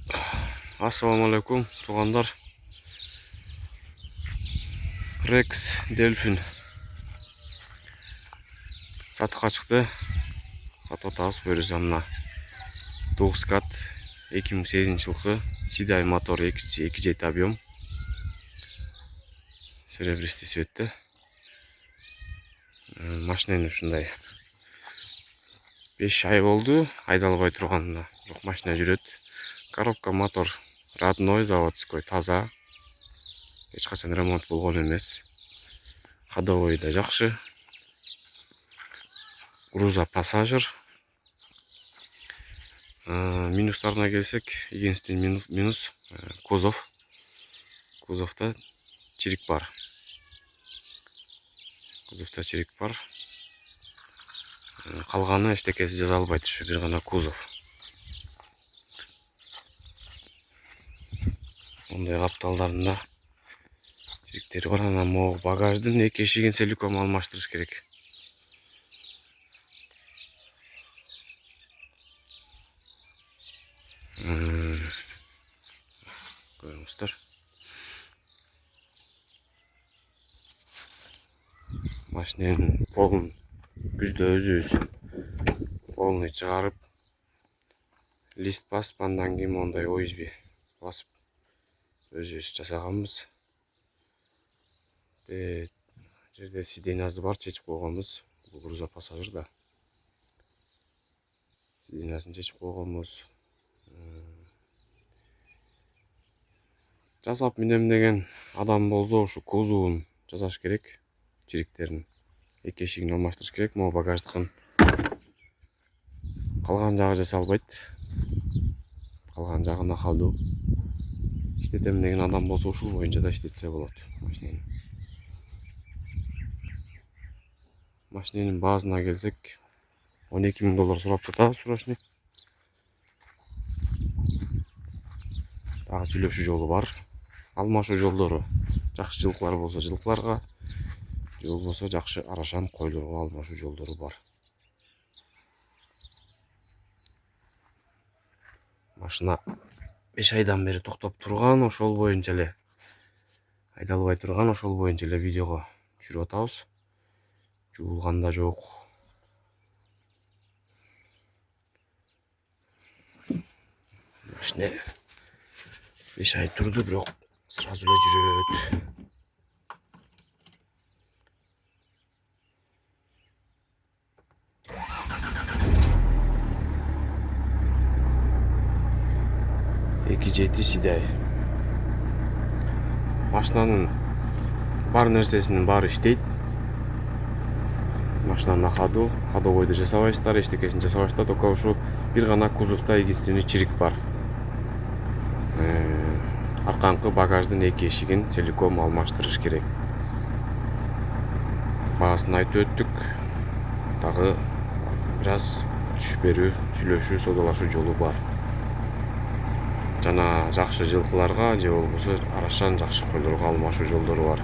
Assalamu alaikum туғандар. Рекс Дельфин сатыққа шықты. Сатып атабыз. Бөрісі мына 9 кат 2008 жылғы Сидай мотор 2.7 объем. Серебристый цветті. Машинаны ушундай 5 ай болды. Айдалбай тұрғанына. Жоқ, машина жүрөт. Коробка мотор родной, заводской, таза. Ешқашан ремонт болгон эмес. Ходовой да жакшы. Груза пассажир. Минустарына келсек, единственный минус кузов. Кузовта чирик бар. Калганы эчтекеси жаза албайт, ушу бир гана кузов. Ондай капталдарында чириктери бар. Анан могу багаждын 2 эшигин целиком алмаштырыш керек. Көрүңүздөр. Машинанын полун күздө өзүбүз полуну чыгарып, лист басып, андан кийин мондай OSB басып өзүбүз жасаганбыз. Жерде сиденьясы бар, чечип койгонбуз. Бул груза пассажир да. Сиденьясын чечип койгонбуз. Жасап минем деген адам болсо, ушу кузовун жасаш керек. Чириктерин 2 эшигин алмаштырыш керек. Могу багаждыкын калган жагы жасалбайт. Калган жагы накалдуу. Иштетем деген адам болсо, ушул боюнча да иштетсе болот машинени. Машиненин баасына келсек, $12.000 сурап жатабыз сурашны. Дагы сүйлөшүү жолу бар. Алмашуу жолдору жакшы жылкылар болсо жылкыларга, жол болсо жакшы арашан койлорго алмашуу жолдору бар. Машина 5 айдан бери токтоп турган, ошол боюнча эле айдалбай турган, ошол боюнча эле видеого түшүрүп атабыз. Жуулган да жок. Машина 5 ай турду, бирок сразу эле жүрөт. Жети Сидай. Машинанын бар нерсесинин баары иштейт. Машинаны ходовойду жасабайсыздар, эчтекесин жасабайсыздар. Только ушу бир гана кузовта единственный чирик бар. Арканкы багаждын 2 эшигин целиком алмаштырыш керек. Баасын айтып өттүк. Дагы бир аз түшүп берүү, сүйлөшүү, содалашуу жолу бар. Жана жакшы жылкыларга же болбосо арашан жакшы койлорго алмашуу жолдору бар.